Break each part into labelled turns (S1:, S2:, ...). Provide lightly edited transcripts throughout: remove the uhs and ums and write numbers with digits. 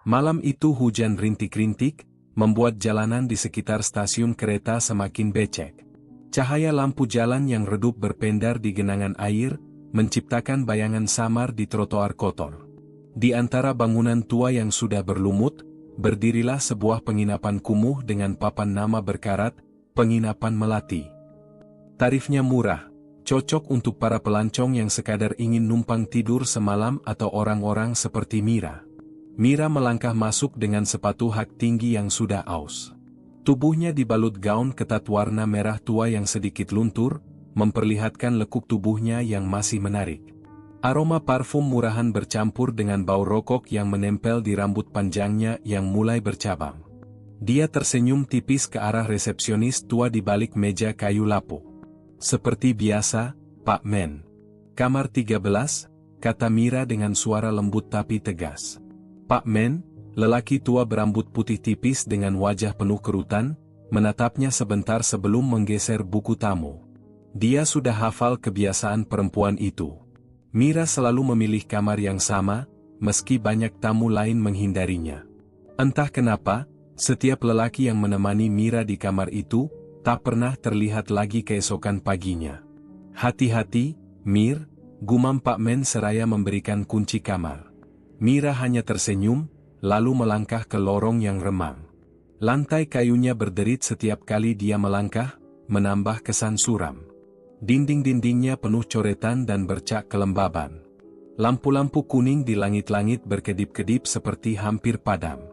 S1: Malam itu hujan rintik-rintik, membuat jalanan di sekitar stasiun kereta semakin becek. Cahaya lampu jalan yang redup berpendar di genangan air, menciptakan bayangan samar di trotoar kotor. Di antara bangunan tua yang sudah berlumut, berdirilah sebuah penginapan kumuh dengan papan nama berkarat, Penginapan Melati. Tarifnya murah, cocok untuk para pelancong yang sekadar ingin numpang tidur semalam atau orang-orang seperti Mira. Mira melangkah masuk dengan sepatu hak tinggi yang sudah aus. Tubuhnya dibalut gaun ketat warna merah tua yang sedikit luntur, memperlihatkan lekuk tubuhnya yang masih menarik. Aroma parfum murahan bercampur dengan bau rokok yang menempel di rambut panjangnya yang mulai bercabang. Dia tersenyum tipis ke arah resepsionis tua di balik meja kayu lapuk. "Seperti biasa, Pak Men." "Kamar 13, kata Mira dengan suara lembut tapi tegas. "Pak Men," lelaki tua berambut putih tipis dengan wajah penuh kerutan, menatapnya sebentar sebelum menggeser buku tamu. Dia sudah hafal kebiasaan perempuan itu. Mira selalu memilih kamar yang sama, meski banyak tamu lain menghindarinya. Entah kenapa, setiap lelaki yang menemani Mira di kamar itu, tak pernah terlihat lagi keesokan paginya. "Hati-hati, Mir," gumam Pak Men seraya memberikan kunci kamar. Mira hanya tersenyum, lalu melangkah ke lorong yang remang. Lantai kayunya berderit setiap kali dia melangkah, menambah kesan suram. Dinding-dindingnya penuh coretan dan bercak kelembaban. Lampu-lampu kuning di langit-langit berkedip-kedip seperti hampir padam.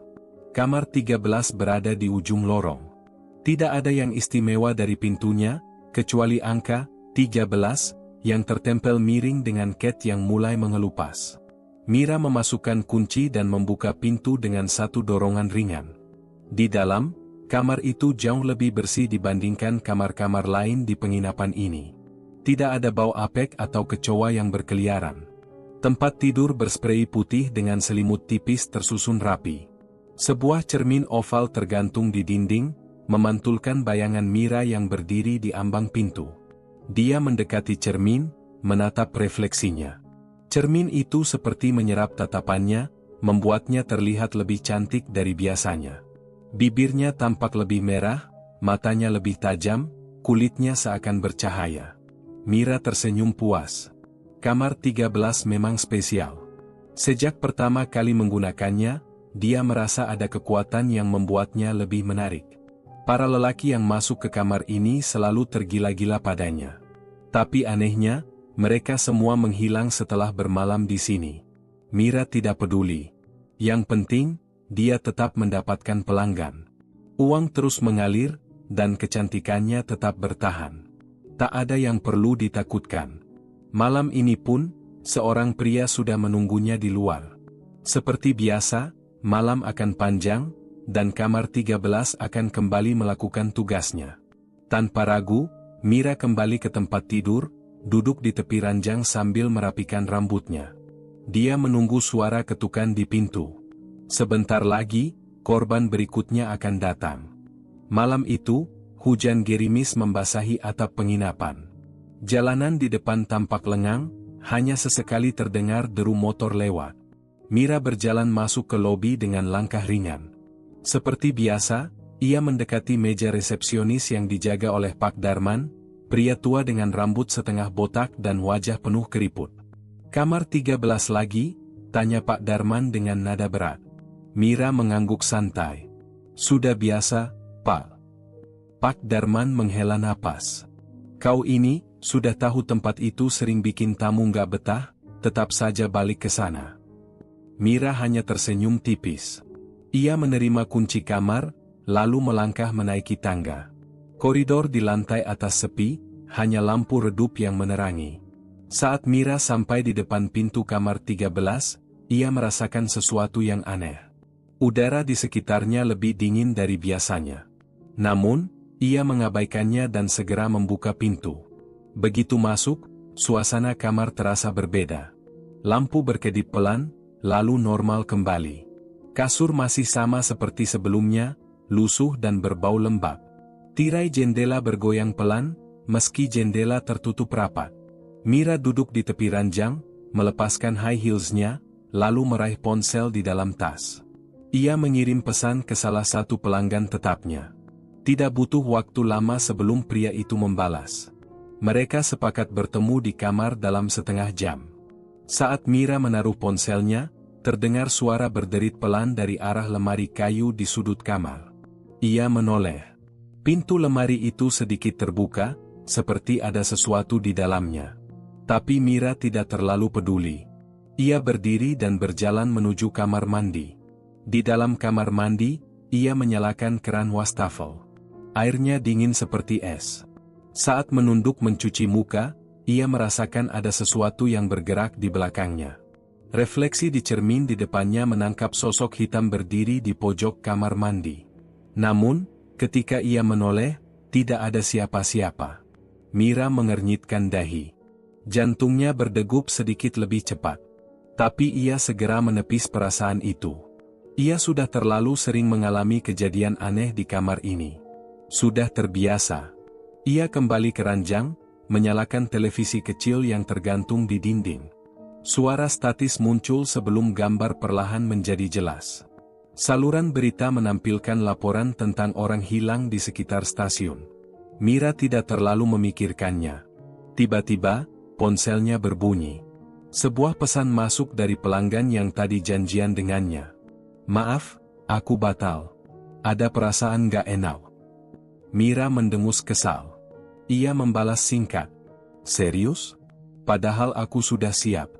S1: Kamar 13 berada di ujung lorong. Tidak ada yang istimewa dari pintunya, kecuali angka 13 yang tertempel miring dengan cat yang mulai mengelupas. Mira memasukkan kunci dan membuka pintu dengan satu dorongan ringan. Di dalam, kamar itu jauh lebih bersih dibandingkan kamar-kamar lain di penginapan ini. Tidak ada bau apek atau kecoa yang berkeliaran. Tempat tidur bersprei putih dengan selimut tipis tersusun rapi. Sebuah cermin oval tergantung di dinding, memantulkan bayangan Mira yang berdiri di ambang pintu. Dia mendekati cermin, menatap refleksinya. Cermin itu seperti menyerap tatapannya, membuatnya terlihat lebih cantik dari biasanya. Bibirnya tampak lebih merah, matanya lebih tajam, kulitnya seakan bercahaya. Mira tersenyum puas. Kamar 13 memang spesial. Sejak pertama kali menggunakannya, dia merasa ada kekuatan yang membuatnya lebih menarik. Para lelaki yang masuk ke kamar ini selalu tergila-gila padanya. Tapi anehnya, mereka semua menghilang setelah bermalam di sini. Mira tidak peduli. Yang penting, dia tetap mendapatkan pelanggan. Uang terus mengalir, dan kecantikannya tetap bertahan. Tak ada yang perlu ditakutkan. Malam ini pun, seorang pria sudah menunggunya di luar. Seperti biasa, malam akan panjang, dan kamar 13 akan kembali melakukan tugasnya. Tanpa ragu, Mira kembali ke tempat tidur, duduk di tepi ranjang sambil merapikan rambutnya. Dia menunggu suara ketukan di pintu. Sebentar lagi, korban berikutnya akan datang. Malam itu, hujan gerimis membasahi atap penginapan. Jalanan di depan tampak lengang, hanya sesekali terdengar deru motor lewat. Mira berjalan masuk ke lobi dengan langkah ringan. Seperti biasa, ia mendekati meja resepsionis yang dijaga oleh Pak Darman, pria tua dengan rambut setengah botak dan wajah penuh keriput. "Kamar 13 lagi?" tanya Pak Darman dengan nada berat. Mira mengangguk santai. "Sudah biasa, Pak." Pak Darman menghela napas. "Kau ini, sudah tahu tempat itu sering bikin tamu nggak betah, tetap saja balik ke sana." Mira hanya tersenyum tipis. Ia menerima kunci kamar, lalu melangkah menaiki tangga. Koridor di lantai atas sepi, hanya lampu redup yang menerangi. Saat Mira sampai di depan pintu kamar 13, ia merasakan sesuatu yang aneh. Udara di sekitarnya lebih dingin dari biasanya. Namun, ia mengabaikannya dan segera membuka pintu. Begitu masuk, suasana kamar terasa berbeda. Lampu berkedip pelan, lalu normal kembali. Kasur masih sama seperti sebelumnya, lusuh dan berbau lembab. Tirai jendela bergoyang pelan, meski jendela tertutup rapat. Mira duduk di tepi ranjang, melepaskan high heelsnya, lalu meraih ponsel di dalam tas. Ia mengirim pesan ke salah satu pelanggan tetapnya. Tidak butuh waktu lama sebelum pria itu membalas. Mereka sepakat bertemu di kamar dalam setengah jam. Saat Mira menaruh ponselnya, terdengar suara berderit pelan dari arah lemari kayu di sudut kamar. Ia menoleh. Pintu lemari itu sedikit terbuka, seperti ada sesuatu di dalamnya. Tapi Mira tidak terlalu peduli. Ia berdiri dan berjalan menuju kamar mandi. Di dalam kamar mandi, ia menyalakan keran wastafel. Airnya dingin seperti es. Saat menunduk mencuci muka, ia merasakan ada sesuatu yang bergerak di belakangnya. Refleksi di cermin di depannya menangkap sosok hitam berdiri di pojok kamar mandi. Namun, ketika ia menoleh, tidak ada siapa-siapa. Mira mengernyitkan dahi. Jantungnya berdegup sedikit lebih cepat. Tapi ia segera menepis perasaan itu. Ia sudah terlalu sering mengalami kejadian aneh di kamar ini. Sudah terbiasa. Ia kembali ke ranjang, menyalakan televisi kecil yang tergantung di dinding. Suara statis muncul sebelum gambar perlahan menjadi jelas. Saluran berita menampilkan laporan tentang orang hilang di sekitar stasiun. Mira tidak terlalu memikirkannya. Tiba-tiba, ponselnya berbunyi. Sebuah pesan masuk dari pelanggan yang tadi janjian dengannya. "Maaf, aku batal. Ada perasaan gak enak." Mira mendengus kesal. Ia membalas singkat. "Serius? Padahal aku sudah siap."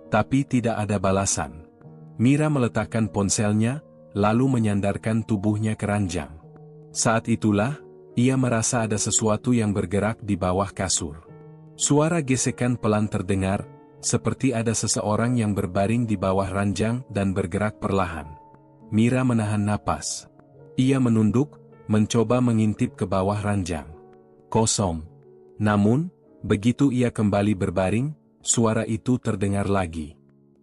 S1: Tapi tidak ada balasan. Mira meletakkan ponselnya, lalu menyandarkan tubuhnya ke ranjang. Saat itulah, ia merasa ada sesuatu yang bergerak di bawah kasur. Suara gesekan pelan terdengar, seperti ada seseorang yang berbaring di bawah ranjang dan bergerak perlahan. Mira menahan napas. Ia menunduk, mencoba mengintip ke bawah ranjang. Kosong. Namun, begitu ia kembali berbaring, suara itu terdengar lagi.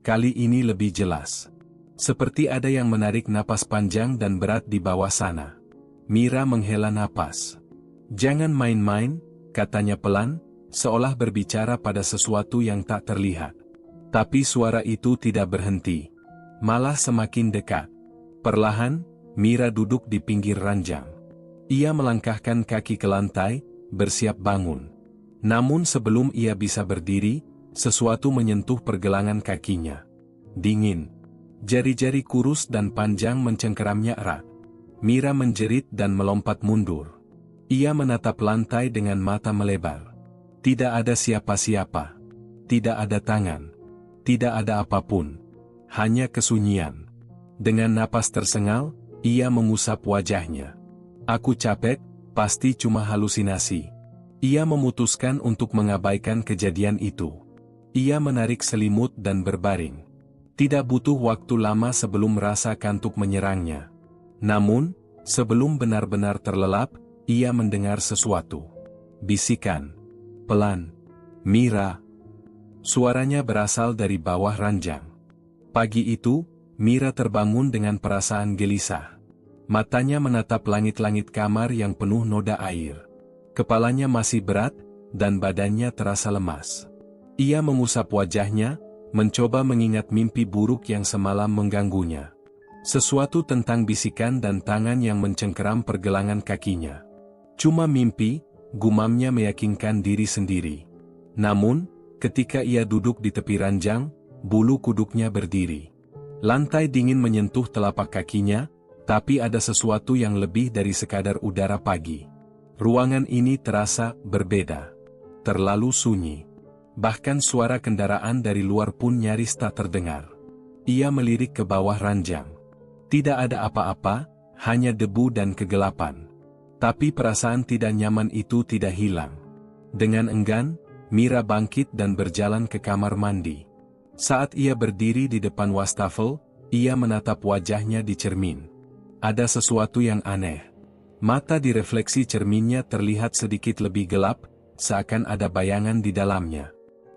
S1: Kali ini lebih jelas. Seperti ada yang menarik napas panjang dan berat di bawah sana. Mira menghela napas. "Jangan main-main," katanya pelan, seolah berbicara pada sesuatu yang tak terlihat. Tapi suara itu tidak berhenti. Malah semakin dekat. Perlahan, Mira duduk di pinggir ranjang. Ia melangkahkan kaki ke lantai, bersiap bangun. Namun sebelum ia bisa berdiri, sesuatu menyentuh pergelangan kakinya. Dingin. Jari-jari kurus dan panjang mencengkeramnya erat. Mira menjerit dan melompat mundur. Ia menatap lantai dengan mata melebar. Tidak ada siapa-siapa. Tidak ada tangan. Tidak ada apapun. Hanya kesunyian. Dengan napas tersengal, ia mengusap wajahnya. "Aku capek, pasti cuma halusinasi." Ia memutuskan untuk mengabaikan kejadian itu. Ia menarik selimut dan berbaring. Tidak butuh waktu lama sebelum rasa kantuk menyerangnya. Namun, sebelum benar-benar terlelap, ia mendengar sesuatu. Bisikan. Pelan. "Mira." Suaranya berasal dari bawah ranjang. Pagi itu, Mira terbangun dengan perasaan gelisah. Matanya menatap langit-langit kamar yang penuh noda air. Kepalanya masih berat, dan badannya terasa lemas. Ia mengusap wajahnya, mencoba mengingat mimpi buruk yang semalam mengganggunya. Sesuatu tentang bisikan dan tangan yang mencengkeram pergelangan kakinya. Cuma mimpi, gumamnya meyakinkan diri sendiri. Namun, ketika ia duduk di tepi ranjang, bulu kuduknya berdiri. Lantai dingin menyentuh telapak kakinya, tapi ada sesuatu yang lebih dari sekadar udara pagi. Ruangan ini terasa berbeda. Terlalu sunyi. Bahkan suara kendaraan dari luar pun nyaris tak terdengar. Ia melirik ke bawah ranjang. Tidak ada apa-apa, hanya debu dan kegelapan. Tapi perasaan tidak nyaman itu tidak hilang. Dengan enggan, Mira bangkit dan berjalan ke kamar mandi. Saat ia berdiri di depan wastafel, ia menatap wajahnya di cermin. Ada sesuatu yang aneh. Mata di refleksi cerminnya terlihat sedikit lebih gelap, seakan ada bayangan di dalamnya.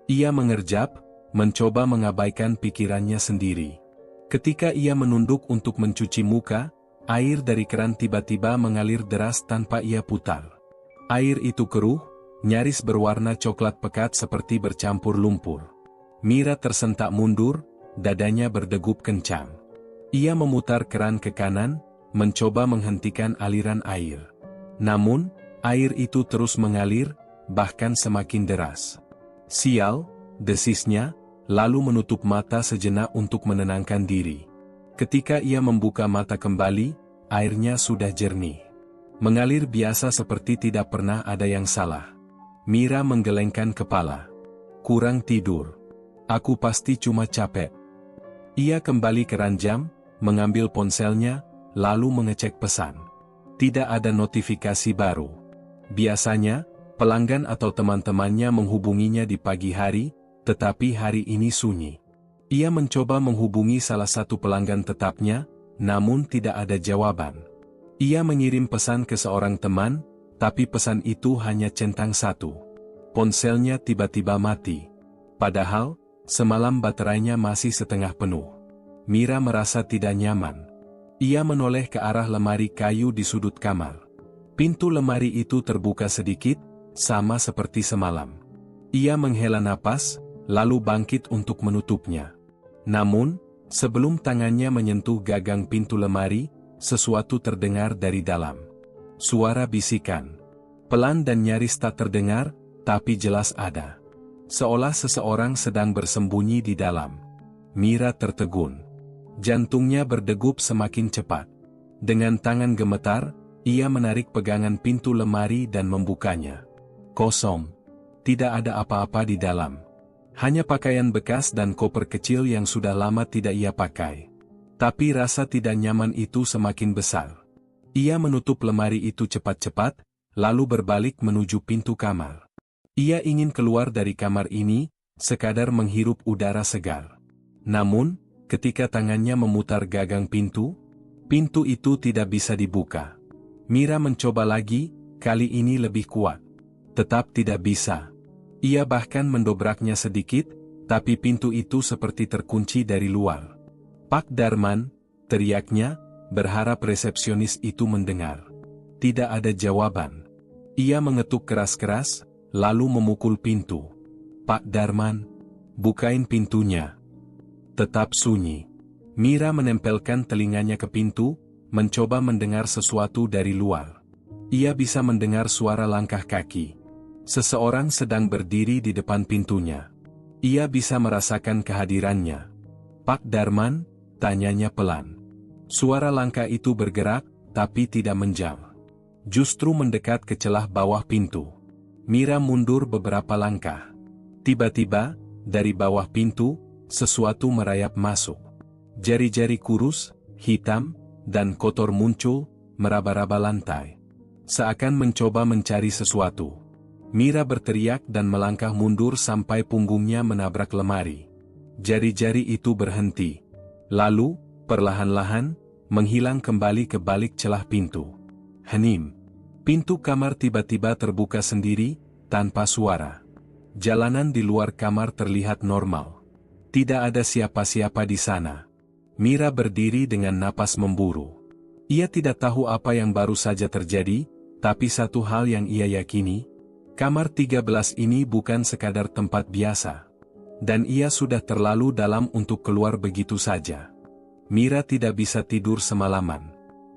S1: Ia mengerjap, mencoba mengabaikan pikirannya sendiri. Ketika ia menunduk untuk mencuci muka, air dari keran tiba-tiba mengalir deras tanpa ia putar. Air itu keruh, nyaris berwarna coklat pekat seperti bercampur lumpur. Mira tersentak mundur, dadanya berdegup kencang. Ia memutar keran ke kanan, mencoba menghentikan aliran air. Namun, air itu terus mengalir, bahkan semakin deras. Sial, desisnya, lalu menutup mata sejenak untuk menenangkan diri. Ketika ia membuka mata kembali, airnya sudah jernih. Mengalir biasa seperti tidak pernah ada yang salah. Mira menggelengkan kepala. Kurang tidur. Aku pasti cuma capek. Ia kembali ke ranjang, mengambil ponselnya, lalu mengecek pesan. Tidak ada notifikasi baru. Biasanya, pelanggan atau teman-temannya menghubunginya di pagi hari, tetapi hari ini sunyi. Ia mencoba menghubungi salah satu pelanggan tetapnya, namun tidak ada jawaban. Ia mengirim pesan ke seorang teman, tapi pesan itu hanya centang satu. Ponselnya tiba-tiba mati. Padahal, semalam baterainya masih setengah penuh. Mira merasa tidak nyaman. Ia menoleh ke arah lemari kayu di sudut kamar. Pintu lemari itu terbuka sedikit, sama seperti semalam. Ia menghela napas, lalu bangkit untuk menutupnya. Namun, sebelum tangannya menyentuh gagang pintu lemari, sesuatu terdengar dari dalam. Suara bisikan. Pelan dan nyaris tak terdengar, tapi jelas ada. Seolah seseorang sedang bersembunyi di dalam. Mira tertegun. Jantungnya berdegup semakin cepat. Dengan tangan gemetar, ia menarik pegangan pintu lemari dan membukanya. Kosong. Tidak ada apa-apa di dalam. Hanya pakaian bekas dan koper kecil yang sudah lama tidak ia pakai. Tapi rasa tidak nyaman itu semakin besar. Ia menutup lemari itu cepat-cepat, lalu berbalik menuju pintu kamar. Ia ingin keluar dari kamar ini, sekadar menghirup udara segar. Namun, ketika tangannya memutar gagang pintu itu tidak bisa dibuka. Mira mencoba lagi, kali ini lebih kuat. Tetap tidak bisa. Ia bahkan mendobraknya sedikit, tapi pintu itu seperti terkunci dari luar. Pak Darman, teriaknya, berharap resepsionis itu mendengar. Tidak ada jawaban. Ia mengetuk keras-keras, lalu memukul pintu. Pak Darman, bukain pintunya. Tetap sunyi. Mira menempelkan telinganya ke pintu, mencoba mendengar sesuatu dari luar. Ia bisa mendengar suara langkah kaki. Seseorang sedang berdiri di depan pintunya. Ia bisa merasakan kehadirannya. Pak Darman, tanyanya pelan. Suara langkah itu bergerak, tapi tidak menjam. Justru mendekat ke celah bawah pintu. Mira mundur beberapa langkah. Tiba-tiba, dari bawah pintu, sesuatu merayap masuk. Jari-jari kurus, hitam, dan kotor muncul, meraba-raba lantai. Seakan mencoba mencari sesuatu. Mira berteriak dan melangkah mundur sampai punggungnya menabrak lemari. Jari-jari itu berhenti. Lalu, perlahan-lahan, menghilang kembali ke balik celah pintu. Hening. Pintu kamar tiba-tiba terbuka sendiri, tanpa suara. Jalanan di luar kamar terlihat normal. Tidak ada siapa-siapa di sana. Mira berdiri dengan napas memburu. Ia tidak tahu apa yang baru saja terjadi, tapi satu hal yang ia yakini, kamar 13 ini bukan sekadar tempat biasa. Dan ia sudah terlalu dalam untuk keluar begitu saja. Mira tidak bisa tidur semalaman.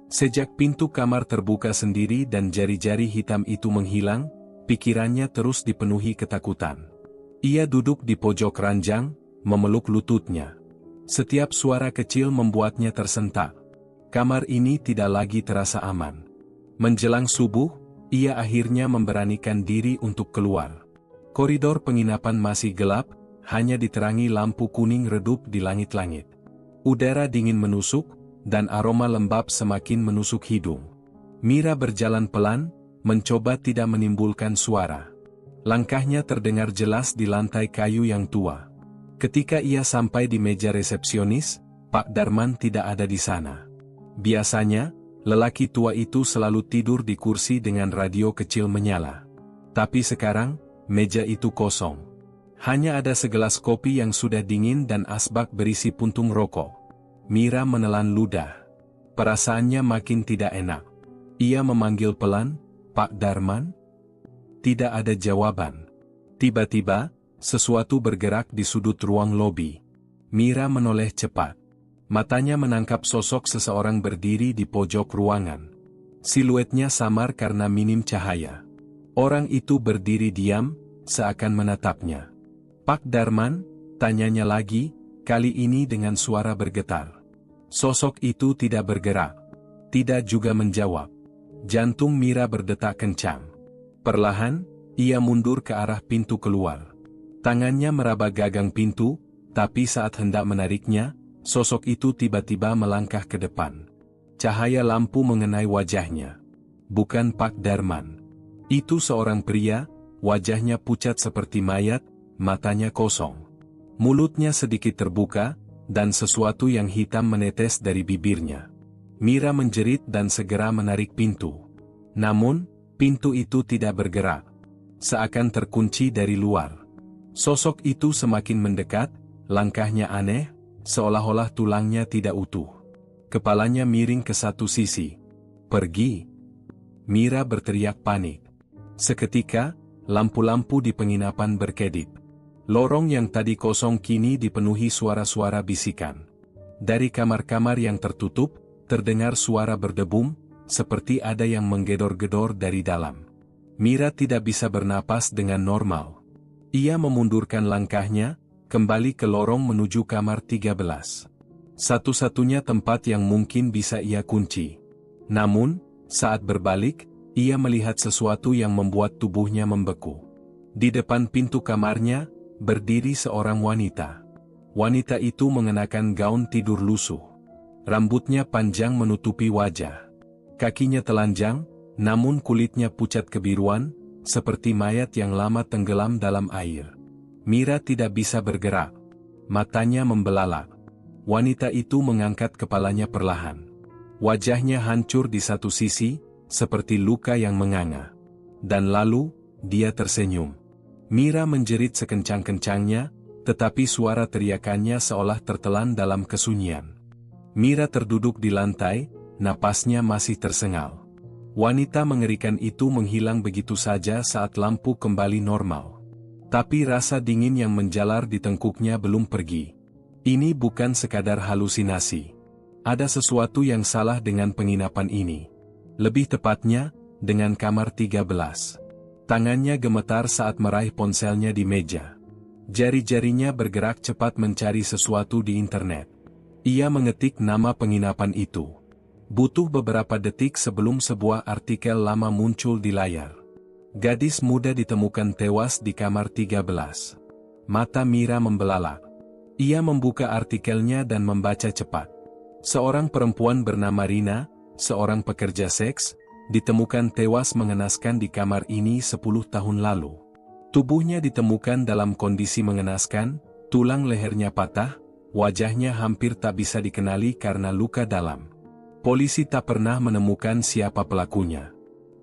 S1: Sejak pintu kamar terbuka sendiri dan jari-jari hitam itu menghilang, pikirannya terus dipenuhi ketakutan. Ia duduk di pojok ranjang, memeluk lututnya. Setiap suara kecil membuatnya tersentak. Kamar ini tidak lagi terasa aman. Menjelang subuh, ia akhirnya memberanikan diri untuk keluar. Koridor penginapan masih gelap, hanya diterangi lampu kuning redup di langit-langit. Udara dingin menusuk, dan aroma lembab semakin menusuk hidung. Mira berjalan pelan, mencoba tidak menimbulkan suara. Langkahnya terdengar jelas di lantai kayu yang tua. Ketika ia sampai di meja resepsionis, Pak Darman tidak ada di sana. Biasanya, lelaki tua itu selalu tidur di kursi dengan radio kecil menyala. Tapi sekarang, meja itu kosong. Hanya ada segelas kopi yang sudah dingin dan asbak berisi puntung rokok. Mira menelan ludah. Perasaannya makin tidak enak. Ia memanggil pelan, Pak Darman? Tidak ada jawaban. Tiba-tiba, sesuatu bergerak di sudut ruang lobi. Mira menoleh cepat. Matanya menangkap sosok seseorang berdiri di pojok ruangan. Siluetnya samar karena minim cahaya. Orang itu berdiri diam, seakan menatapnya. "Pak Darman?" tanyanya lagi, kali ini dengan suara bergetar. Sosok itu tidak bergerak. Tidak juga menjawab. Jantung Mira berdetak kencang. Perlahan, ia mundur ke arah pintu keluar. Tangannya meraba gagang pintu, tapi saat hendak menariknya, sosok itu tiba-tiba melangkah ke depan. Cahaya lampu mengenai wajahnya. Bukan Pak Darman. Itu seorang pria, wajahnya pucat seperti mayat, matanya kosong. Mulutnya sedikit terbuka, dan sesuatu yang hitam menetes dari bibirnya. Mira menjerit dan segera menarik pintu. Namun, pintu itu tidak bergerak. Seakan terkunci dari luar. Sosok itu semakin mendekat, langkahnya aneh, seolah-olah tulangnya tidak utuh. Kepalanya miring ke satu sisi. "Pergi!" Mira berteriak panik. Seketika, lampu-lampu di penginapan berkedip. Lorong yang tadi kosong kini dipenuhi suara-suara bisikan. Dari kamar-kamar yang tertutup, terdengar suara berdebum, seperti ada yang menggedor-gedor dari dalam. Mira tidak bisa bernapas dengan normal. Ia memundurkan langkahnya, kembali ke lorong menuju kamar 13. Satu-satunya tempat yang mungkin bisa ia kunci. Namun, saat berbalik, ia melihat sesuatu yang membuat tubuhnya membeku. Di depan pintu kamarnya, berdiri seorang wanita. Wanita itu mengenakan gaun tidur lusuh. Rambutnya panjang menutupi wajah. Kakinya telanjang, namun kulitnya pucat kebiruan, seperti mayat yang lama tenggelam dalam air. Mira tidak bisa bergerak. Matanya membelalak. Wanita itu mengangkat kepalanya perlahan. Wajahnya hancur di satu sisi, seperti luka yang menganga. Dan lalu, dia tersenyum. Mira menjerit sekencang-kencangnya, tetapi suara teriakannya seolah tertelan dalam kesunyian. Mira terduduk di lantai, napasnya masih tersengal. Wanita mengerikan itu menghilang begitu saja saat lampu kembali normal. Tapi rasa dingin yang menjalar di tengkuknya belum pergi. Ini bukan sekadar halusinasi. Ada sesuatu yang salah dengan penginapan ini. Lebih tepatnya, dengan kamar 13. Tangannya gemetar saat meraih ponselnya di meja. Jari-jarinya bergerak cepat mencari sesuatu di internet. Ia mengetik nama penginapan itu. Butuh beberapa detik sebelum sebuah artikel lama muncul di layar. Gadis muda ditemukan tewas di kamar 13. Mata Mira membelalak. Ia membuka artikelnya dan membaca cepat. Seorang perempuan bernama Rina, seorang pekerja seks, ditemukan tewas mengenaskan di kamar ini 10 tahun lalu. Tubuhnya ditemukan dalam kondisi mengenaskan, tulang lehernya patah, wajahnya hampir tak bisa dikenali karena luka dalam. Polisi tak pernah menemukan siapa pelakunya.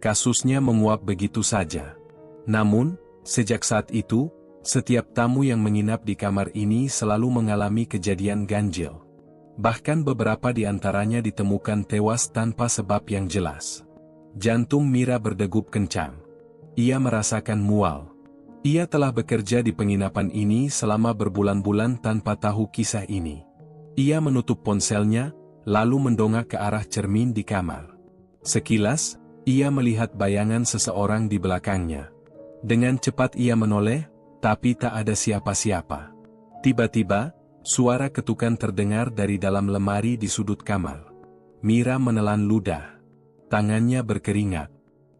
S1: Kasusnya menguap begitu saja. Namun, sejak saat itu, setiap tamu yang menginap di kamar ini selalu mengalami kejadian ganjil. Bahkan beberapa di antaranya ditemukan tewas tanpa sebab yang jelas. Jantung Mira berdegup kencang. Ia merasakan mual. Ia telah bekerja di penginapan ini selama berbulan-bulan tanpa tahu kisah ini. Ia menutup ponselnya, lalu mendongak ke arah cermin di kamar. Sekilas, ia melihat bayangan seseorang di belakangnya. Dengan cepat ia menoleh, tapi tak ada siapa-siapa. Tiba-tiba, suara ketukan terdengar dari dalam lemari di sudut kamar. Mira menelan ludah. Tangannya berkeringat.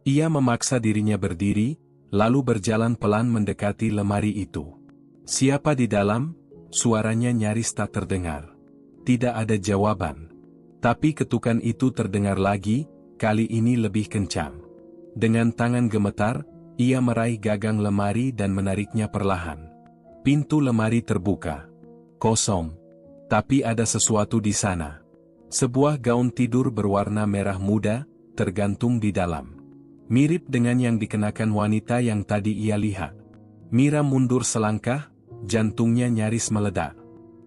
S1: Ia memaksa dirinya berdiri, lalu berjalan pelan mendekati lemari itu. "Siapa di dalam?" Suaranya nyaris tak terdengar. Tidak ada jawaban. Tapi ketukan itu terdengar lagi, kali ini lebih kencang. Dengan tangan gemetar, ia meraih gagang lemari dan menariknya perlahan. Pintu lemari terbuka. Kosong. Tapi ada sesuatu di sana. Sebuah gaun tidur berwarna merah muda, tergantung di dalam. Mirip dengan yang dikenakan wanita yang tadi ia lihat. Mira mundur selangkah, jantungnya nyaris meledak.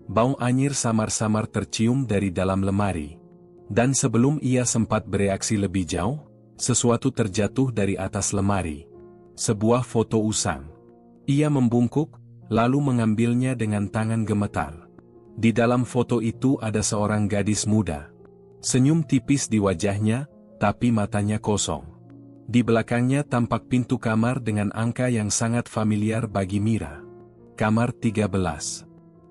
S1: Bau anyir samar-samar tercium dari dalam lemari. Dan sebelum ia sempat bereaksi lebih jauh, sesuatu terjatuh dari atas lemari. Sebuah foto usang. Ia membungkuk, lalu mengambilnya dengan tangan gemetar. Di dalam foto itu ada seorang gadis muda. Senyum tipis di wajahnya, tapi matanya kosong. Di belakangnya tampak pintu kamar dengan angka yang sangat familiar bagi Mira. Kamar 13.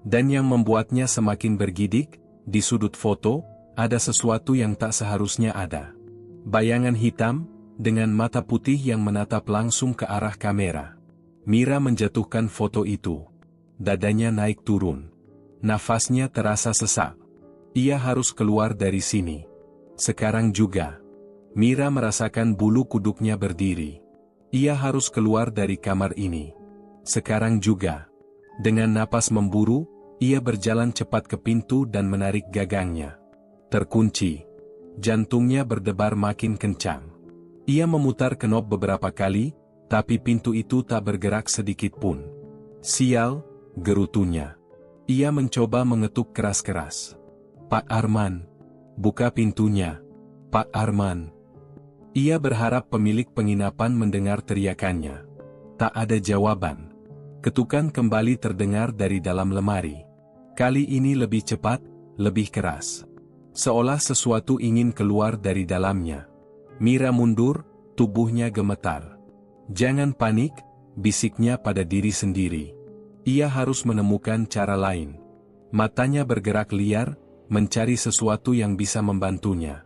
S1: Dan yang membuatnya semakin bergidik, di sudut foto, ada sesuatu yang tak seharusnya ada. Bayangan hitam, dengan mata putih yang menatap langsung ke arah kamera. Mira menjatuhkan foto itu. Dadanya naik turun. Nafasnya terasa sesak. Ia harus keluar dari sini. Sekarang juga. Mira merasakan bulu kuduknya berdiri. Ia harus keluar dari kamar ini. Sekarang juga. Dengan napas memburu, ia berjalan cepat ke pintu dan menarik gagangnya. Terkunci. Jantungnya berdebar makin kencang. Ia memutar knop beberapa kali, tapi pintu itu tak bergerak sedikit pun. Sial, gerutunya. Ia mencoba mengetuk keras-keras. Pak Arman. Buka pintunya. Pak Arman. Ia berharap pemilik penginapan mendengar teriakannya. Tak ada jawaban. Ketukan kembali terdengar dari dalam lemari. Kali ini lebih cepat, lebih keras. Seolah sesuatu ingin keluar dari dalamnya. Mira mundur, tubuhnya gemetar. Jangan panik, bisiknya pada diri sendiri. Ia harus menemukan cara lain. Matanya bergerak liar, mencari sesuatu yang bisa membantunya.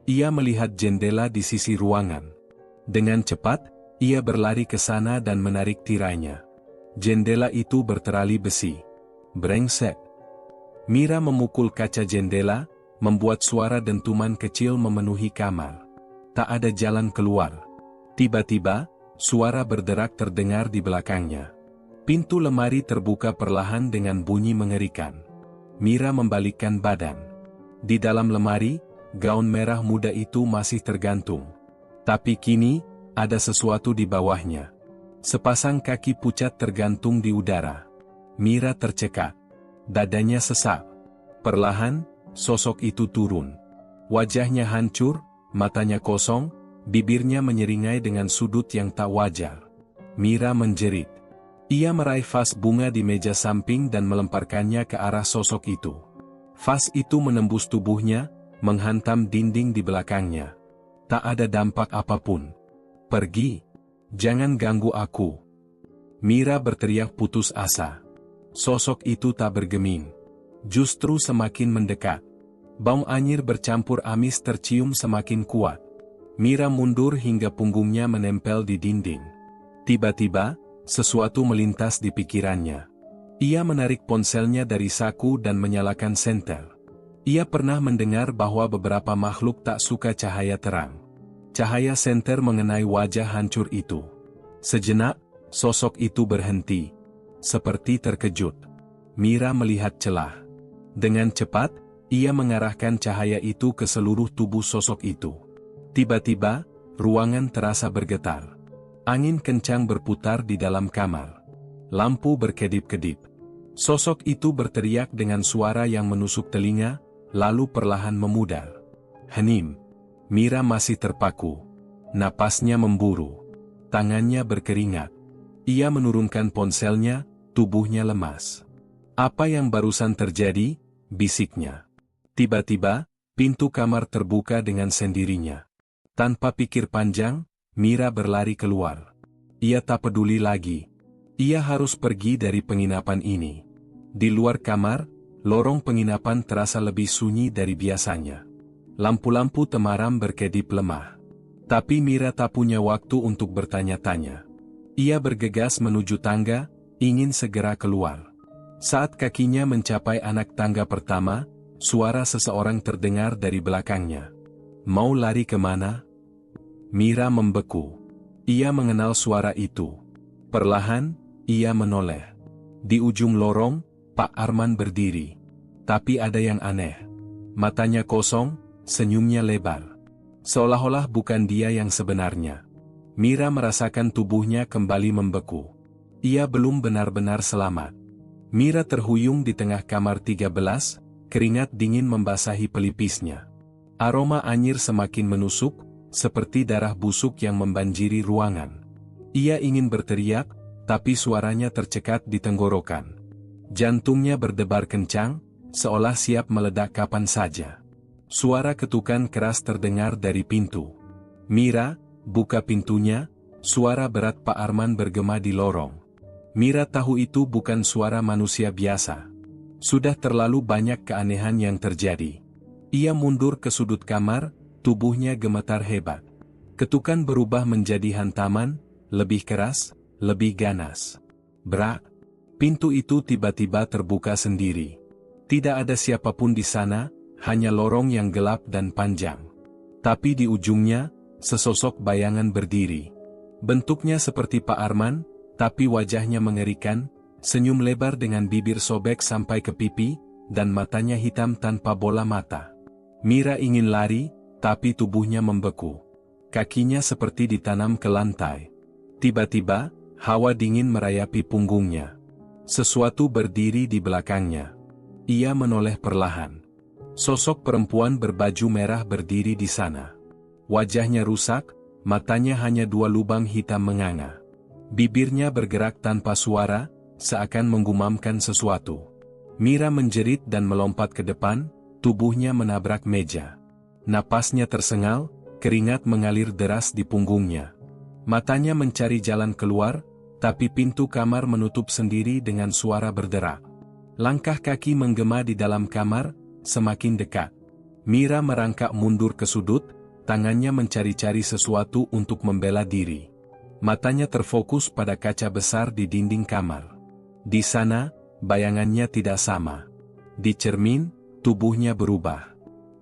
S1: Ia melihat jendela di sisi ruangan. Dengan cepat, ia berlari ke sana dan menarik tirainya. Jendela itu berterali besi. Brengsek. Mira memukul kaca jendela, membuat suara dentuman kecil memenuhi kamar. Tak ada jalan keluar. Tiba-tiba, suara berderak terdengar di belakangnya. Pintu lemari terbuka perlahan dengan bunyi mengerikan. Mira membalikkan badan. Di dalam lemari, gaun merah muda itu masih tergantung. Tapi kini, ada sesuatu di bawahnya. Sepasang kaki pucat tergantung di udara. Mira tercekat. Dadanya sesak. Perlahan, sosok itu turun. Wajahnya hancur, matanya kosong, bibirnya menyeringai dengan sudut yang tak wajar. Mira menjerit. Ia meraih vas bunga di meja samping dan melemparkannya ke arah sosok itu. Vas itu menembus tubuhnya, menghantam dinding di belakangnya. Tak ada dampak apapun. Pergi. Jangan ganggu aku. Mira berteriak putus asa. Sosok itu tak bergeming. Justru semakin mendekat. Bau anyir bercampur amis tercium semakin kuat. Mira mundur hingga punggungnya menempel di dinding. Tiba-tiba, sesuatu melintas di pikirannya. Ia menarik ponselnya dari saku dan menyalakan senter. Ia pernah mendengar bahwa beberapa makhluk tak suka cahaya terang. Cahaya senter mengenai wajah hancur itu. Sejenak, sosok itu berhenti. Seperti terkejut. Mira melihat celah. Dengan cepat, ia mengarahkan cahaya itu ke seluruh tubuh sosok itu. Tiba-tiba, ruangan terasa bergetar. Angin kencang berputar di dalam kamar. Lampu berkedip-kedip. Sosok itu berteriak dengan suara yang menusuk telinga, lalu perlahan memudar. Hening. Mira masih terpaku. Napasnya memburu. Tangannya berkeringat. Ia menurunkan ponselnya, tubuhnya lemas. Apa yang barusan terjadi? Bisiknya. Tiba-tiba, pintu kamar terbuka dengan sendirinya. Tanpa pikir panjang, Mira berlari keluar. Ia tak peduli lagi. Ia harus pergi dari penginapan ini. Di luar kamar, lorong penginapan terasa lebih sunyi dari biasanya. Lampu-lampu temaram berkedip lemah. Tapi Mira tak punya waktu untuk bertanya-tanya. Ia bergegas menuju tangga, ingin segera keluar. Saat kakinya mencapai anak tangga pertama, suara seseorang terdengar dari belakangnya. Mau lari kemana? Mira membeku. Ia mengenal suara itu. Perlahan, ia menoleh. Di ujung lorong, Pak Arman berdiri. Tapi ada yang aneh. Matanya kosong, senyumnya lebar. Seolah-olah bukan dia yang sebenarnya. Mira merasakan tubuhnya kembali membeku. Ia belum benar-benar selamat. Mira terhuyung di tengah kamar 13, keringat dingin membasahi pelipisnya. Aroma anyir semakin menusuk, seperti darah busuk yang membanjiri ruangan. Ia ingin berteriak, tapi suaranya tercekat di tenggorokan. Jantungnya berdebar kencang, seolah siap meledak kapan saja. Suara ketukan keras terdengar dari pintu. "Mira, buka pintunya," suara berat Pak Arman bergema di lorong. Mira tahu itu bukan suara manusia biasa. Sudah terlalu banyak keanehan yang terjadi. Ia mundur ke sudut kamar, tubuhnya gemetar hebat. Ketukan berubah menjadi hantaman, lebih keras, lebih ganas. Brak! Pintu itu tiba-tiba terbuka sendiri. Tidak ada siapapun di sana, hanya lorong yang gelap dan panjang. Tapi di ujungnya, sesosok bayangan berdiri. Bentuknya seperti Pak Arman, tapi wajahnya mengerikan, senyum lebar dengan bibir sobek sampai ke pipi, dan matanya hitam tanpa bola mata. Mira ingin lari, tapi tubuhnya membeku. Kakinya seperti ditanam ke lantai. Tiba-tiba, hawa dingin merayapi punggungnya. Sesuatu berdiri di belakangnya. Ia menoleh perlahan. Sosok perempuan berbaju merah berdiri di sana. Wajahnya rusak, matanya hanya 2 lubang hitam menganga. Bibirnya bergerak tanpa suara, seakan menggumamkan sesuatu. Mira menjerit dan melompat ke depan, tubuhnya menabrak meja. Napasnya tersengal, keringat mengalir deras di punggungnya. Matanya mencari jalan keluar, tapi pintu kamar menutup sendiri dengan suara berderak. Langkah kaki menggema di dalam kamar, semakin dekat. Mira merangkak mundur ke sudut, tangannya mencari-cari sesuatu untuk membela diri. Matanya terfokus pada kaca besar di dinding kamar. Di sana, bayangannya tidak sama. Di cermin, tubuhnya berubah.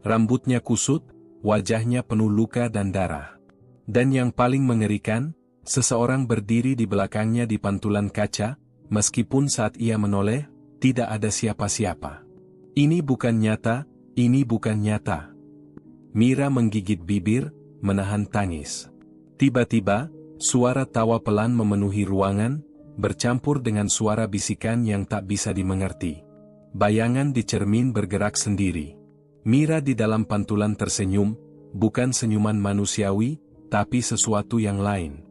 S1: Rambutnya kusut, wajahnya penuh luka dan darah. Dan yang paling mengerikan, seseorang berdiri di belakangnya di pantulan kaca, meskipun saat ia menoleh, tidak ada siapa-siapa. Ini bukan nyata, ini bukan nyata. Mira menggigit bibir, menahan tangis. Tiba-tiba, suara tawa pelan memenuhi ruangan, bercampur dengan suara bisikan yang tak bisa dimengerti. Bayangan di cermin bergerak sendiri. Mira di dalam pantulan tersenyum, bukan senyuman manusiawi, tapi sesuatu yang lain.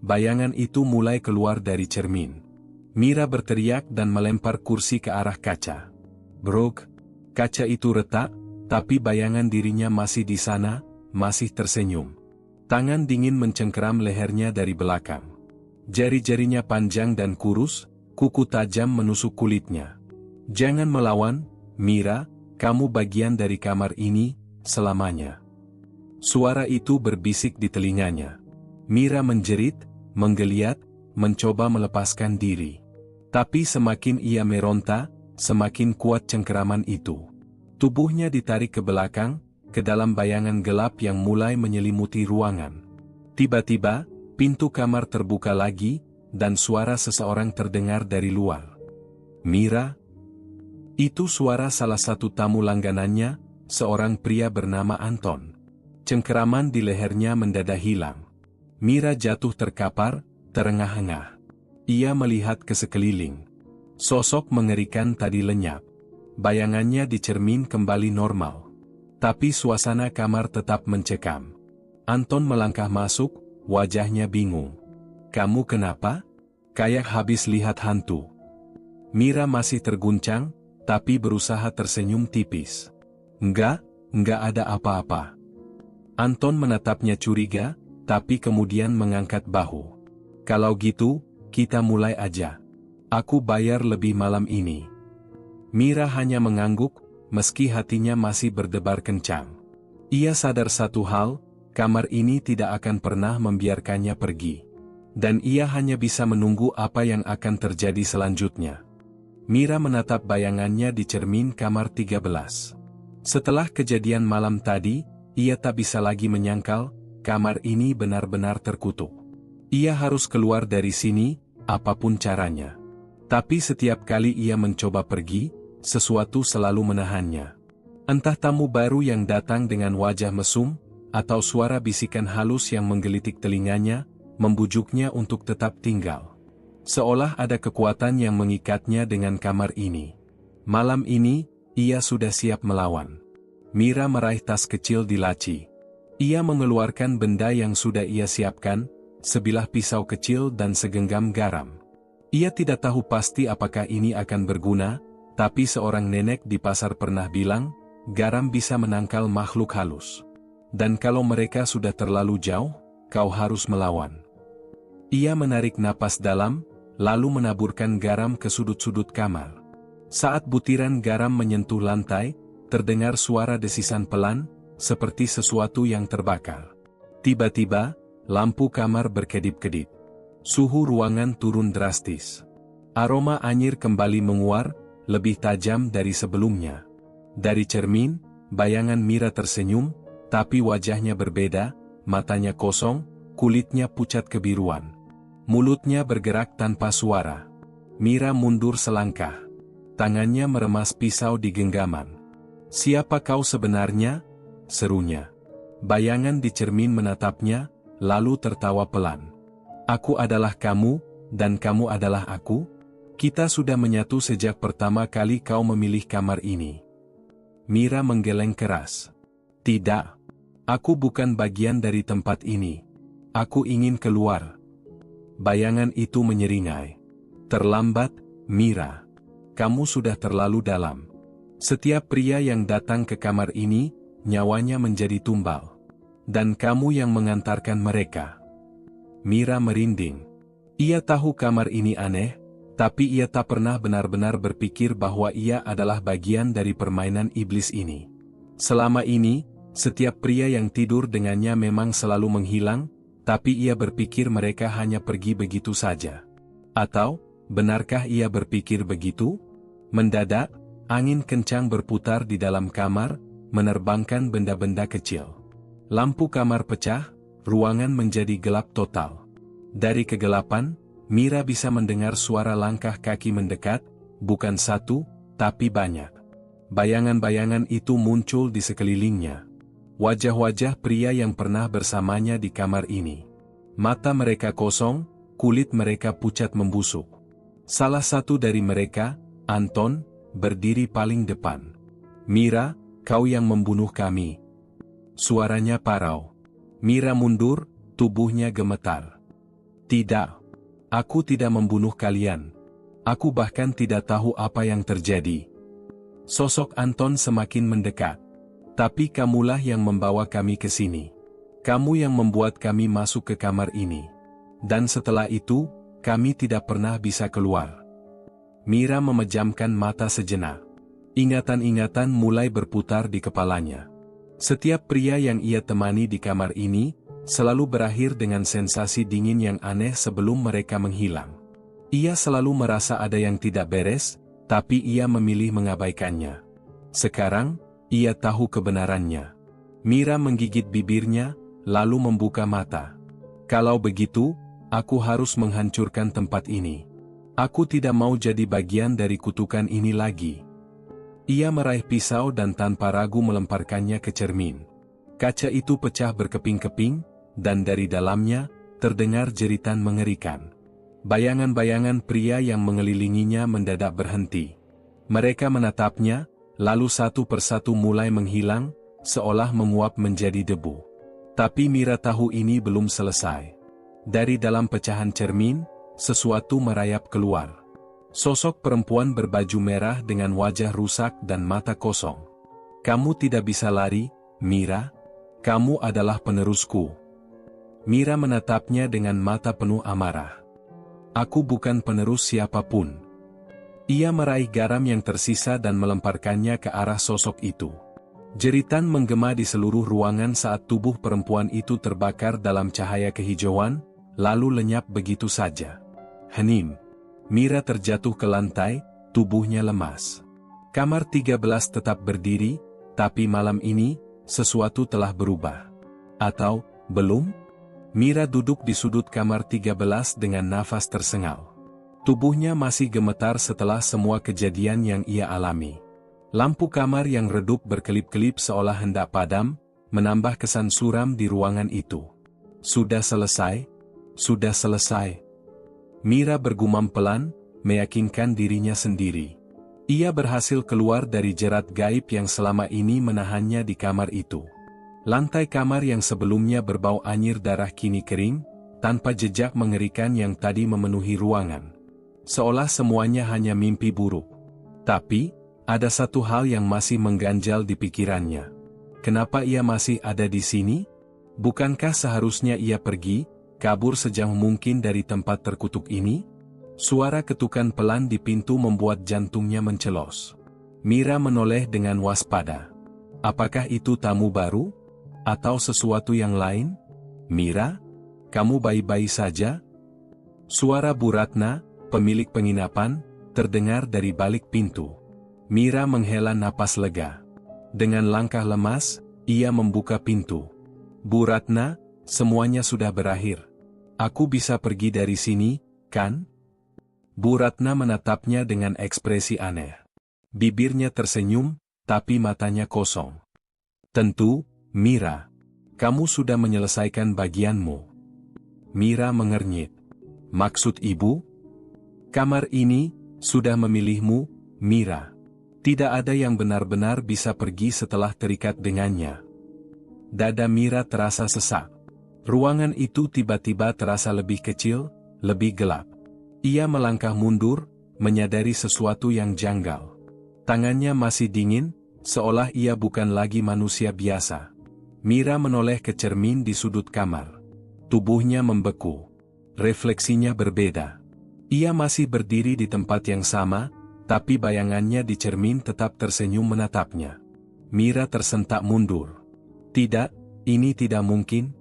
S1: Bayangan itu mulai keluar dari cermin. Mira berteriak dan melempar kursi ke arah kaca. Brok! Kaca itu retak, tapi bayangan dirinya masih di sana, masih tersenyum. Tangan dingin mencengkeram lehernya dari belakang. Jari-jarinya panjang dan kurus, kuku tajam menusuk kulitnya. "Jangan melawan, Mira, kamu bagian dari kamar ini, selamanya." Suara itu berbisik di telinganya. Mira menjerit, menggeliat, mencoba melepaskan diri. Tapi semakin ia meronta, semakin kuat cengkeraman itu. Tubuhnya ditarik ke belakang, ke dalam bayangan gelap yang mulai menyelimuti ruangan. Tiba-tiba, pintu kamar terbuka lagi, dan suara seseorang terdengar dari luar. "Mira?" Itu suara salah satu tamu langganannya, seorang pria bernama Anton. Cengkeraman di lehernya mendadak hilang. Mira jatuh terkapar, terengah-engah. Ia melihat ke sekeliling. Sosok mengerikan tadi lenyap. Bayangannya di cermin kembali normal. Tapi suasana kamar tetap mencekam. Anton melangkah masuk, wajahnya bingung. "Kamu kenapa? Kayak habis lihat hantu." Mira masih terguncang, tapi berusaha tersenyum tipis. Enggak ada apa-apa." Anton menatapnya curiga, tapi kemudian mengangkat bahu. "Kalau gitu, kita mulai aja. Aku bayar lebih malam ini." Mira hanya mengangguk, meski hatinya masih berdebar kencang. Ia sadar satu hal, kamar ini tidak akan pernah membiarkannya pergi. Dan ia hanya bisa menunggu apa yang akan terjadi selanjutnya. Mira menatap bayangannya di cermin kamar 13. Setelah kejadian malam tadi, ia tak bisa lagi menyangkal, kamar ini benar-benar terkutuk. Ia harus keluar dari sini, apapun caranya. Tapi setiap kali ia mencoba pergi, sesuatu selalu menahannya. Entah tamu baru yang datang dengan wajah mesum, atau suara bisikan halus yang menggelitik telinganya, membujuknya untuk tetap tinggal. Seolah ada kekuatan yang mengikatnya dengan kamar ini. Malam ini, ia sudah siap melawan. Mira meraih tas kecil di laci. Ia mengeluarkan benda yang sudah ia siapkan, sebilah pisau kecil dan segenggam garam. Ia tidak tahu pasti apakah ini akan berguna, tapi seorang nenek di pasar pernah bilang, garam bisa menangkal makhluk halus. Dan kalau mereka sudah terlalu jauh, kau harus melawan. Ia menarik napas dalam, lalu menaburkan garam ke sudut-sudut kamar. Saat butiran garam menyentuh lantai, terdengar suara desisan pelan, seperti sesuatu yang terbakar. Tiba-tiba, lampu kamar berkedip-kedip. Suhu ruangan turun drastis. Aroma anyir kembali menguar, lebih tajam dari sebelumnya. Dari cermin, bayangan Mira tersenyum, tapi wajahnya berbeda, matanya kosong, kulitnya pucat kebiruan. Mulutnya bergerak tanpa suara. Mira mundur selangkah. Tangannya meremas pisau di genggaman. "Siapa kau sebenarnya?" serunya. Bayangan di cermin menatapnya, lalu tertawa pelan. "Aku adalah kamu, dan kamu adalah aku? Kita sudah menyatu sejak pertama kali kau memilih kamar ini." Mira menggeleng keras. "Tidak. Aku bukan bagian dari tempat ini. Aku ingin keluar." Bayangan itu menyeringai. "Terlambat, Mira. Kamu sudah terlalu dalam. Setiap pria yang datang ke kamar ini, nyawanya menjadi tumbal. Dan kamu yang mengantarkan mereka." Mira merinding. Ia tahu kamar ini aneh, tapi ia tak pernah benar-benar berpikir bahwa ia adalah bagian dari permainan iblis ini. Selama ini, setiap pria yang tidur dengannya memang selalu menghilang, tapi ia berpikir mereka hanya pergi begitu saja. Atau, benarkah ia berpikir begitu? Mendadak, angin kencang berputar di dalam kamar, menerbangkan benda-benda kecil. Lampu kamar pecah, ruangan menjadi gelap total. Dari kegelapan, Mira bisa mendengar suara langkah kaki mendekat, bukan satu, tapi banyak. Bayangan-bayangan itu muncul di sekelilingnya. Wajah-wajah pria yang pernah bersamanya di kamar ini. Mata mereka kosong, kulit mereka pucat membusuk. Salah satu dari mereka, Anton, berdiri paling depan. "Mira, kau yang membunuh kami." Suaranya parau. Mira mundur, tubuhnya gemetar. "Tidak. Aku tidak membunuh kalian. Aku bahkan tidak tahu apa yang terjadi." Sosok Anton semakin mendekat. "Tapi kamulah yang membawa kami ke sini. Kamu yang membuat kami masuk ke kamar ini. Dan setelah itu, kami tidak pernah bisa keluar." Mira memejamkan mata sejenak. Ingatan-ingatan mulai berputar di kepalanya. Setiap pria yang ia temani di kamar ini, selalu berakhir dengan sensasi dingin yang aneh sebelum mereka menghilang. Ia selalu merasa ada yang tidak beres, tapi ia memilih mengabaikannya. Sekarang, ia tahu kebenarannya. Mira menggigit bibirnya, lalu membuka mata. "Kalau begitu, aku harus menghancurkan tempat ini. Aku tidak mau jadi bagian dari kutukan ini lagi." Ia meraih pisau dan tanpa ragu melemparkannya ke cermin. Kaca itu pecah berkeping-keping, dan dari dalamnya, terdengar jeritan mengerikan. Bayangan-bayangan pria yang mengelilinginya mendadak berhenti. Mereka menatapnya, lalu satu persatu mulai menghilang, seolah menguap menjadi debu. Tapi Mira tahu ini belum selesai. Dari dalam pecahan cermin, sesuatu merayap keluar. Sosok perempuan berbaju merah dengan wajah rusak dan mata kosong. "Kamu tidak bisa lari, Mira. Kamu adalah penerusku." Mira menatapnya dengan mata penuh amarah. "Aku bukan penerus siapapun." Ia meraih garam yang tersisa dan melemparkannya ke arah sosok itu. Jeritan menggema di seluruh ruangan saat tubuh perempuan itu terbakar dalam cahaya kehijauan, lalu lenyap begitu saja. Hening. Mira terjatuh ke lantai, tubuhnya lemas. Kamar 13 tetap berdiri, tapi malam ini, sesuatu telah berubah. Atau, belum? Mira duduk di sudut kamar 13 dengan nafas tersengal. Tubuhnya masih gemetar setelah semua kejadian yang ia alami. Lampu kamar yang redup berkelip-kelip seolah hendak padam, menambah kesan suram di ruangan itu. "Sudah selesai? Sudah selesai." Mira bergumam pelan, meyakinkan dirinya sendiri. Ia berhasil keluar dari jerat gaib yang selama ini menahannya di kamar itu. Lantai kamar yang sebelumnya berbau anyir darah kini kering, tanpa jejak mengerikan yang tadi memenuhi ruangan. Seolah semuanya hanya mimpi buruk. Tapi, ada satu hal yang masih mengganjal di pikirannya. Kenapa ia masih ada di sini? Bukankah seharusnya ia pergi, kabur sejauh mungkin dari tempat terkutuk ini? Suara ketukan pelan di pintu membuat jantungnya mencelos. Mira menoleh dengan waspada. Apakah itu tamu baru? Atau sesuatu yang lain? Mira? Kamu baik-baik saja? Suara Bu Ratna, pemilik penginapan, terdengar dari balik pintu. Mira menghela napas lega. Dengan langkah lemas, ia membuka pintu. Bu Ratna, semuanya sudah berakhir. Aku bisa pergi dari sini, kan? Bu Ratna menatapnya dengan ekspresi aneh. Bibirnya tersenyum, tapi matanya kosong. Tentu, Mira. Kamu sudah menyelesaikan bagianmu. Mira mengernyit. Maksud ibu? Kamar ini sudah memilihmu, Mira. Tidak ada yang benar-benar bisa pergi setelah terikat dengannya. Dada Mira terasa sesak. Ruangan itu tiba-tiba terasa lebih kecil, lebih gelap. Ia melangkah mundur, menyadari sesuatu yang janggal. Tangannya masih dingin, seolah ia bukan lagi manusia biasa. Mira menoleh ke cermin di sudut kamar. Tubuhnya membeku. Refleksinya berbeda. Ia masih berdiri di tempat yang sama, tapi bayangannya di cermin tetap tersenyum menatapnya. Mira tersentak mundur. Tidak, ini tidak mungkin.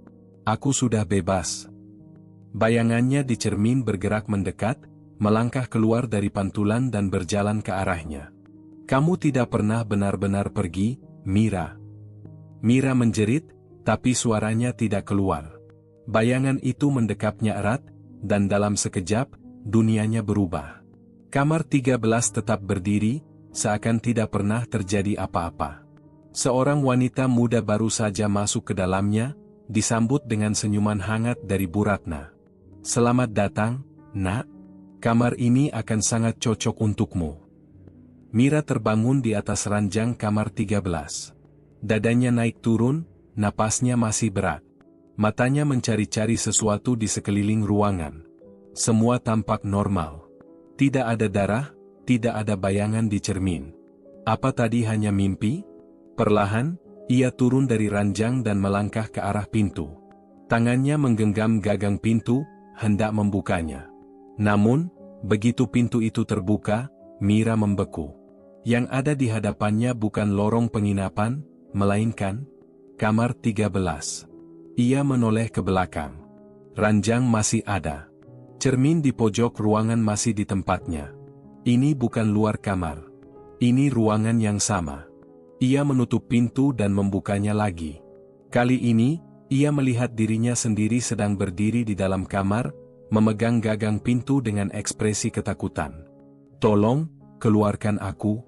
S1: Aku sudah bebas. Bayangannya di cermin bergerak mendekat, melangkah keluar dari pantulan dan berjalan ke arahnya. Kamu tidak pernah benar-benar pergi, Mira. Mira menjerit, tapi suaranya tidak keluar. Bayangan itu mendekapnya erat, dan dalam sekejap, dunianya berubah. Kamar 13 tetap berdiri, seakan tidak pernah terjadi apa-apa. Seorang wanita muda baru saja masuk ke dalamnya, disambut dengan senyuman hangat dari Bu Ratna. Selamat datang, nak. Kamar ini akan sangat cocok untukmu. Mira terbangun di atas ranjang kamar 13. Dadanya naik turun, napasnya masih berat. Matanya mencari-cari sesuatu di sekeliling ruangan. Semua tampak normal. Tidak ada darah, tidak ada bayangan di cermin. Apa tadi hanya mimpi? Perlahan, ia turun dari ranjang dan melangkah ke arah pintu. Tangannya menggenggam gagang pintu, hendak membukanya. Namun, begitu pintu itu terbuka, Mira membeku. Yang ada di hadapannya bukan lorong penginapan, melainkan kamar 13. Ia menoleh ke belakang. Ranjang masih ada. Cermin di pojok ruangan masih di tempatnya. Ini bukan luar kamar. Ini ruangan yang sama. Ia menutup pintu dan membukanya lagi. Kali ini, ia melihat dirinya sendiri sedang berdiri di dalam kamar, memegang gagang pintu dengan ekspresi ketakutan. Tolong, keluarkan aku.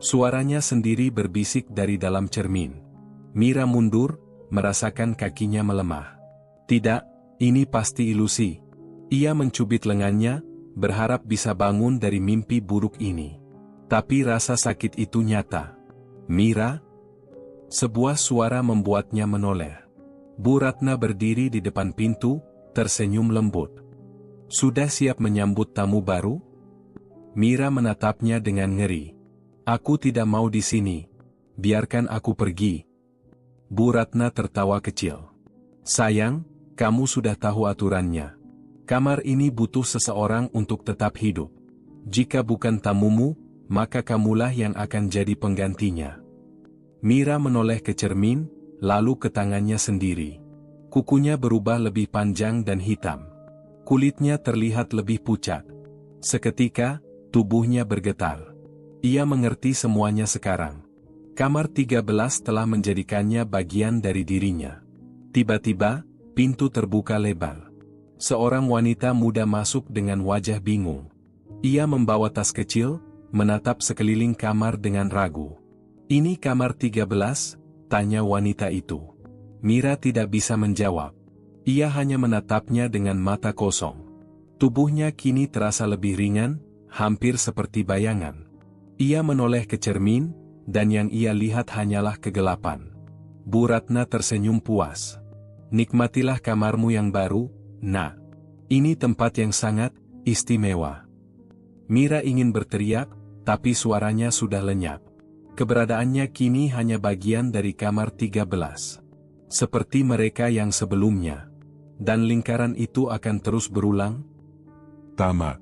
S1: Suaranya sendiri berbisik dari dalam cermin. Mira mundur, merasakan kakinya melemah. Tidak, ini pasti ilusi. Ia mencubit lengannya, berharap bisa bangun dari mimpi buruk ini. Tapi rasa sakit itu nyata. Mira? Sebuah suara membuatnya menoleh. Bu Ratna berdiri di depan pintu, tersenyum lembut. Sudah siap menyambut tamu baru? Mira menatapnya dengan ngeri. Aku tidak mau di sini. Biarkan aku pergi. Bu Ratna tertawa kecil. Sayang, kamu sudah tahu aturannya. Kamar ini butuh seseorang untuk tetap hidup. Jika bukan tamumu, maka kamulah yang akan jadi penggantinya. Mira menoleh ke cermin, lalu ke tangannya sendiri. Kukunya berubah lebih panjang dan hitam. Kulitnya terlihat lebih pucat. Seketika, tubuhnya bergetar. Ia mengerti semuanya sekarang. Kamar 13 telah menjadikannya bagian dari dirinya. Tiba-tiba, pintu terbuka lebar. Seorang wanita muda masuk dengan wajah bingung. Ia membawa tas kecil, menatap sekeliling kamar dengan ragu. Ini kamar 13? Tanya wanita itu. Mira tidak bisa menjawab. Ia hanya menatapnya dengan mata kosong. Tubuhnya kini terasa lebih ringan, hampir seperti bayangan. Ia menoleh ke cermin, dan yang ia lihat hanyalah kegelapan. Bu Ratna tersenyum puas. Nikmatilah kamarmu yang baru, nak. Ini tempat yang sangat istimewa. Mira ingin berteriak, tapi suaranya sudah lenyap. Keberadaannya kini hanya bagian dari kamar 13. Seperti mereka yang sebelumnya. Dan lingkaran itu akan terus berulang?
S2: Tama.